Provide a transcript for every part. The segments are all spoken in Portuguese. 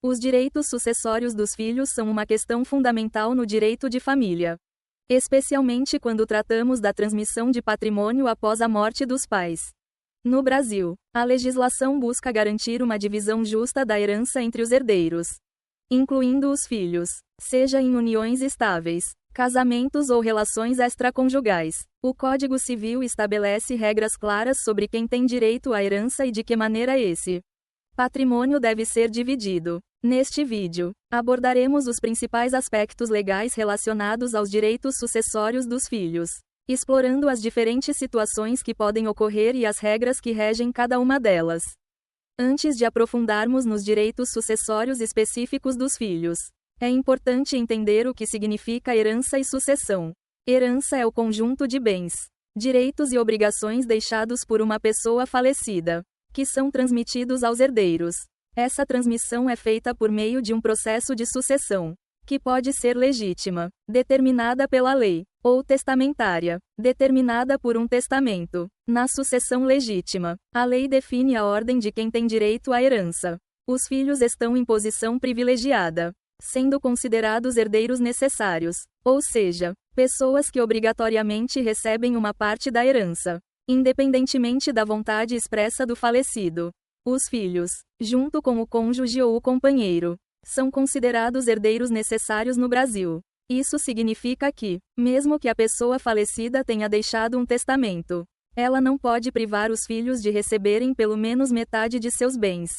Os direitos sucessórios dos filhos são uma questão fundamental no direito de família, especialmente quando tratamos da transmissão de patrimônio após a morte dos pais. No Brasil, a legislação busca garantir uma divisão justa da herança entre os herdeiros, incluindo os filhos, seja em uniões estáveis, casamentos ou relações extraconjugais. O Código Civil estabelece regras claras sobre quem tem direito à herança e de que maneira esse patrimônio deve ser dividido. Neste vídeo, abordaremos os principais aspectos legais relacionados aos direitos sucessórios dos filhos, explorando as diferentes situações que podem ocorrer e as regras que regem cada uma delas. Antes de aprofundarmos nos direitos sucessórios específicos dos filhos, é importante entender o que significa herança e sucessão. Herança é o conjunto de bens, direitos e obrigações deixados por uma pessoa falecida, que são transmitidos aos herdeiros. Essa transmissão é feita por meio de um processo de sucessão, que pode ser legítima, determinada pela lei, ou testamentária, determinada por um testamento. Na sucessão legítima, a lei define a ordem de quem tem direito à herança. Os filhos estão em posição privilegiada, sendo considerados herdeiros necessários, ou seja, pessoas que obrigatoriamente recebem uma parte da herança, independentemente da vontade expressa do falecido. Os filhos, junto com o cônjuge ou o companheiro, são considerados herdeiros necessários no Brasil. Isso significa que, mesmo que a pessoa falecida tenha deixado um testamento, ela não pode privar os filhos de receberem pelo menos metade de seus bens.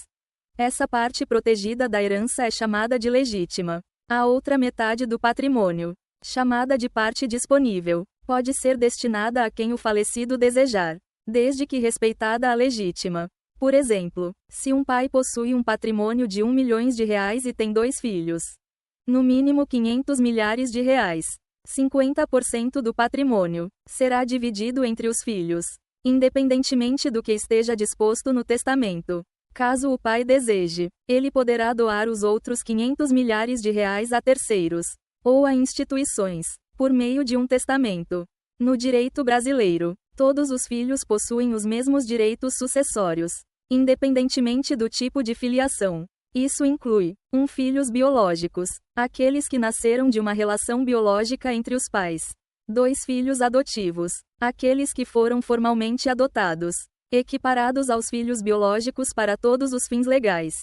Essa parte protegida da herança é chamada de legítima. A outra metade do patrimônio, chamada de parte disponível, pode ser destinada a quem o falecido desejar, desde que respeitada a legítima. Por exemplo, se um pai possui um patrimônio de R$1 milhão e tem 2 filhos, no mínimo R$500 milhares, 50% do patrimônio será dividido entre os filhos, independentemente do que esteja disposto no testamento. Caso o pai deseje, ele poderá doar os outros R$500 milhares a terceiros, ou a instituições, por meio de um testamento. No direito brasileiro, todos os filhos possuem os mesmos direitos sucessórios, independentemente do tipo de filiação. Isso inclui filhos biológicos, aqueles que nasceram de uma relação biológica entre os pais. 2 filhos adotivos, aqueles que foram formalmente adotados, equiparados aos filhos biológicos para todos os fins legais.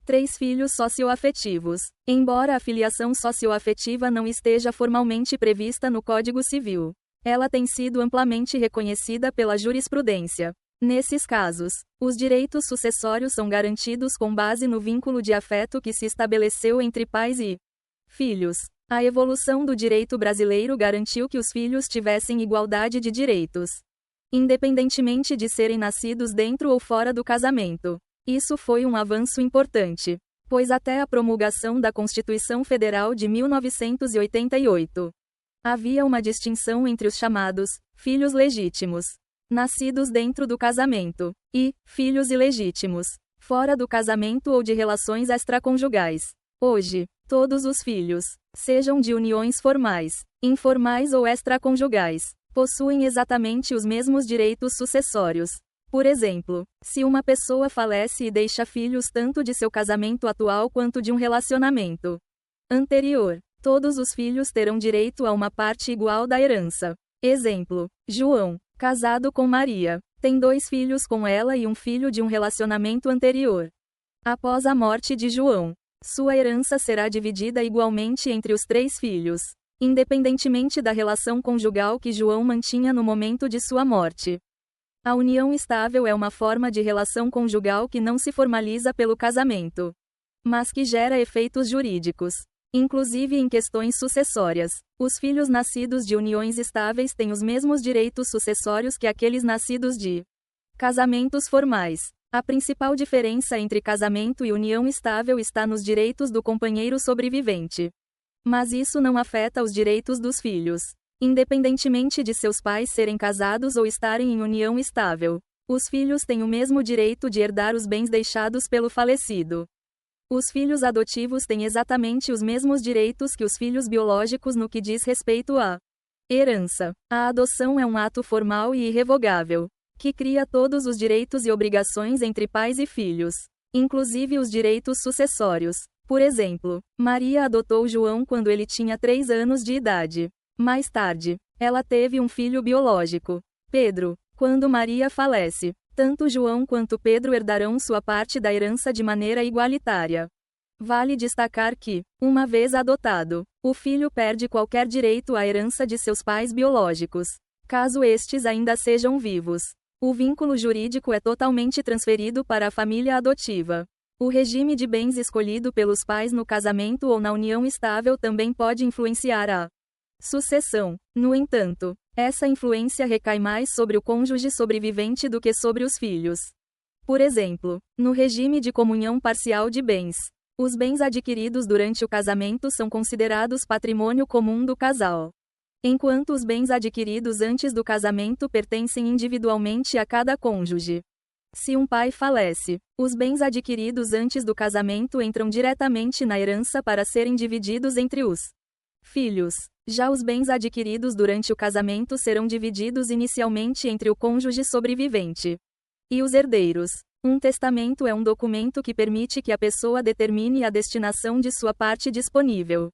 3 filhos socioafetivos, embora a filiação socioafetiva não esteja formalmente prevista no Código Civil, ela tem sido amplamente reconhecida pela jurisprudência. Nesses casos, os direitos sucessórios são garantidos com base no vínculo de afeto que se estabeleceu entre pais e filhos. A evolução do direito brasileiro garantiu que os filhos tivessem igualdade de direitos, independentemente de serem nascidos dentro ou fora do casamento. Isso foi um avanço importante, pois até a promulgação da Constituição Federal de 1988, havia uma distinção entre os chamados filhos legítimos, nascidos dentro do casamento, e filhos ilegítimos, fora do casamento ou de relações extraconjugais. Hoje, todos os filhos, sejam de uniões formais, informais ou extraconjugais, possuem exatamente os mesmos direitos sucessórios. Por exemplo, se uma pessoa falece e deixa filhos tanto de seu casamento atual quanto de um relacionamento anterior, todos os filhos terão direito a uma parte igual da herança. Exemplo: João, casado com Maria, tem 2 filhos com ela e um filho de um relacionamento anterior. Após a morte de João, sua herança será dividida igualmente entre os 3 filhos, independentemente da relação conjugal que João mantinha no momento de sua morte. A união estável é uma forma de relação conjugal que não se formaliza pelo casamento, mas que gera efeitos jurídicos, inclusive em questões sucessórias. Os filhos nascidos de uniões estáveis têm os mesmos direitos sucessórios que aqueles nascidos de casamentos formais. A principal diferença entre casamento e união estável está nos direitos do companheiro sobrevivente. Mas isso não afeta os direitos dos filhos. Independentemente de seus pais serem casados ou estarem em união estável, os filhos têm o mesmo direito de herdar os bens deixados pelo falecido. Os filhos adotivos têm exatamente os mesmos direitos que os filhos biológicos no que diz respeito à herança. A adoção é um ato formal e irrevogável, que cria todos os direitos e obrigações entre pais e filhos, inclusive os direitos sucessórios. Por exemplo, Maria adotou João quando ele tinha 3 anos de idade. Mais tarde, ela teve um filho biológico, Pedro. Quando Maria falece, tanto João quanto Pedro herdarão sua parte da herança de maneira igualitária. Vale destacar que, uma vez adotado, o filho perde qualquer direito à herança de seus pais biológicos, caso estes ainda sejam vivos. O vínculo jurídico é totalmente transferido para a família adotiva. O regime de bens escolhido pelos pais no casamento ou na união estável também pode influenciar a sucessão. No entanto, essa influência recai mais sobre o cônjuge sobrevivente do que sobre os filhos. Por exemplo, no regime de comunhão parcial de bens, os bens adquiridos durante o casamento são considerados patrimônio comum do casal, enquanto os bens adquiridos antes do casamento pertencem individualmente a cada cônjuge. Se um pai falece, os bens adquiridos antes do casamento entram diretamente na herança para serem divididos entre os filhos. Já os bens adquiridos durante o casamento serão divididos inicialmente entre o cônjuge sobrevivente e os herdeiros. Um testamento é um documento que permite que a pessoa determine a destinação de sua parte disponível,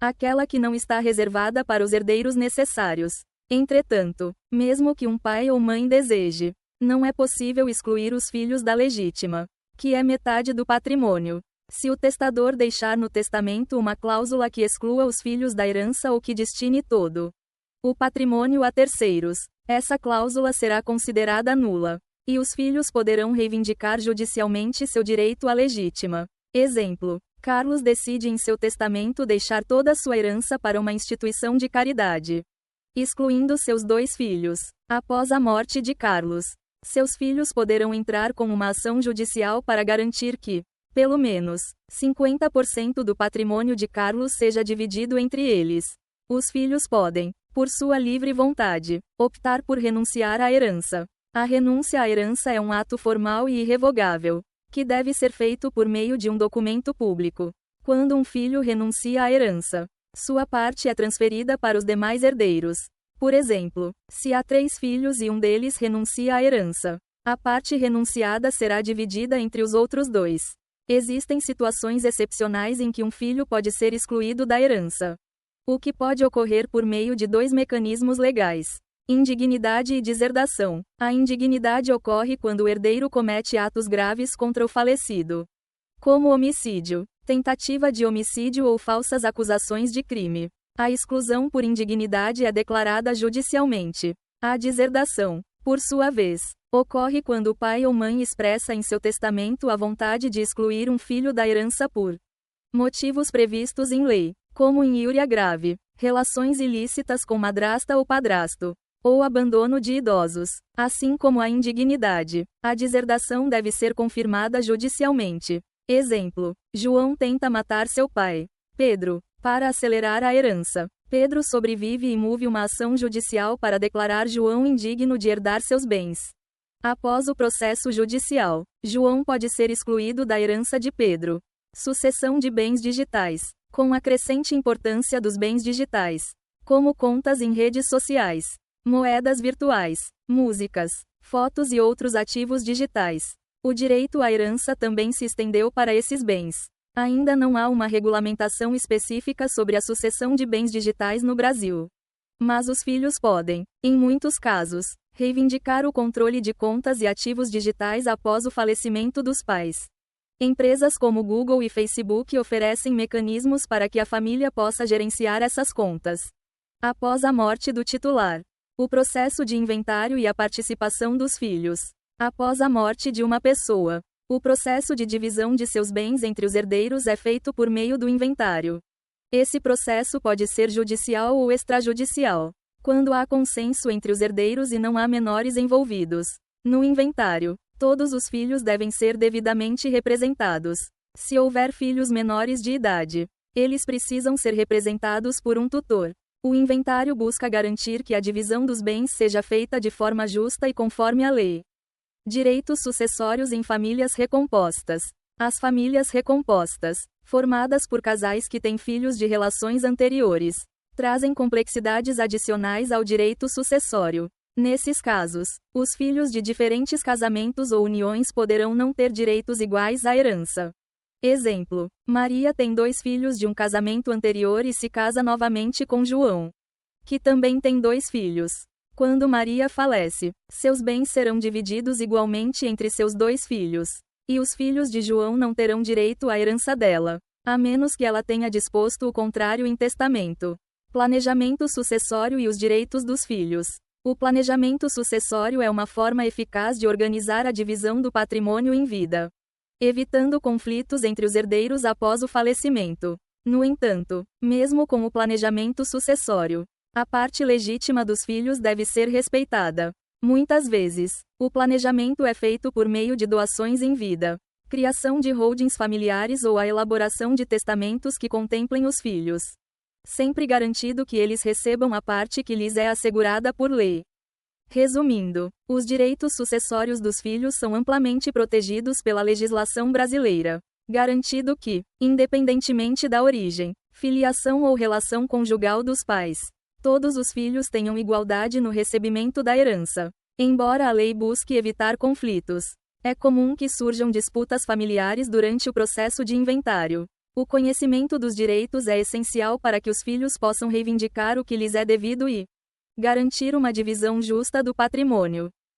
aquela que não está reservada para os herdeiros necessários. Entretanto, mesmo que um pai ou mãe deseje, não é possível excluir os filhos da legítima, que é metade do patrimônio. Se o testador deixar no testamento uma cláusula que exclua os filhos da herança ou que destine todo o patrimônio a terceiros, essa cláusula será considerada nula, e os filhos poderão reivindicar judicialmente seu direito à legítima. Exemplo: Carlos decide em seu testamento deixar toda sua herança para uma instituição de caridade, excluindo seus 2 filhos. Após a morte de Carlos, seus filhos poderão entrar com uma ação judicial para garantir que, pelo menos, 50% do patrimônio de Carlos seja dividido entre eles. Os filhos podem, por sua livre vontade, optar por renunciar à herança. A renúncia à herança é um ato formal e irrevogável, que deve ser feito por meio de um documento público. Quando um filho renuncia à herança, sua parte é transferida para os demais herdeiros. Por exemplo, se há 3 filhos e um deles renuncia à herança, a parte renunciada será dividida entre os outros 2. Existem situações excepcionais em que um filho pode ser excluído da herança, o que pode ocorrer por meio de 2 mecanismos legais: indignidade e deserdação. A indignidade ocorre quando o herdeiro comete atos graves contra o falecido, como homicídio, tentativa de homicídio ou falsas acusações de crime. A exclusão por indignidade é declarada judicialmente. A deserdação, por sua vez, ocorre quando o pai ou mãe expressa em seu testamento a vontade de excluir um filho da herança por motivos previstos em lei, como injúria grave, relações ilícitas com madrasta ou padrasto, ou abandono de idosos, assim como a indignidade. A deserdação deve ser confirmada judicialmente. Exemplo: João tenta matar seu pai, Pedro, para acelerar a herança. Pedro sobrevive e move uma ação judicial para declarar João indigno de herdar seus bens. Após o processo judicial, João pode ser excluído da herança de Pedro. Sucessão de bens digitais. Com a crescente importância dos bens digitais, como contas em redes sociais, moedas virtuais, músicas, fotos e outros ativos digitais, o direito à herança também se estendeu para esses bens. Ainda não há uma regulamentação específica sobre a sucessão de bens digitais no Brasil. Mas os filhos podem, em muitos casos, reivindicar o controle de contas e ativos digitais após o falecimento dos pais. Empresas como Google e Facebook oferecem mecanismos para que a família possa gerenciar essas contas após a morte do titular. O processo de inventário e a participação dos filhos. Após a morte de uma pessoa, o processo de divisão de seus bens entre os herdeiros é feito por meio do inventário. Esse processo pode ser judicial ou extrajudicial, quando há consenso entre os herdeiros e não há menores envolvidos. No inventário, todos os filhos devem ser devidamente representados. Se houver filhos menores de idade, eles precisam ser representados por um tutor. O inventário busca garantir que a divisão dos bens seja feita de forma justa e conforme a lei. Direitos sucessórios em famílias recompostas. As famílias recompostas, formadas por casais que têm filhos de relações anteriores, trazem complexidades adicionais ao direito sucessório. Nesses casos, os filhos de diferentes casamentos ou uniões poderão não ter direitos iguais à herança. Exemplo: Maria tem 2 filhos de um casamento anterior e se casa novamente com João, que também tem 2 filhos. Quando Maria falece, seus bens serão divididos igualmente entre seus 2 filhos. E os filhos de João não terão direito à herança dela, a menos que ela tenha disposto o contrário em testamento. Planejamento sucessório e os direitos dos filhos. O planejamento sucessório é uma forma eficaz de organizar a divisão do patrimônio em vida, evitando conflitos entre os herdeiros após o falecimento. No entanto, mesmo com o planejamento sucessório, a parte legítima dos filhos deve ser respeitada. Muitas vezes, o planejamento é feito por meio de doações em vida, criação de holdings familiares ou a elaboração de testamentos que contemplem os filhos, sempre garantido que eles recebam a parte que lhes é assegurada por lei. Resumindo, os direitos sucessórios dos filhos são amplamente protegidos pela legislação brasileira, garantido que, independentemente da origem, filiação ou relação conjugal dos pais, todos os filhos tenham igualdade no recebimento da herança. Embora a lei busque evitar conflitos, é comum que surjam disputas familiares durante o processo de inventário. O conhecimento dos direitos é essencial para que os filhos possam reivindicar o que lhes é devido e garantir uma divisão justa do patrimônio.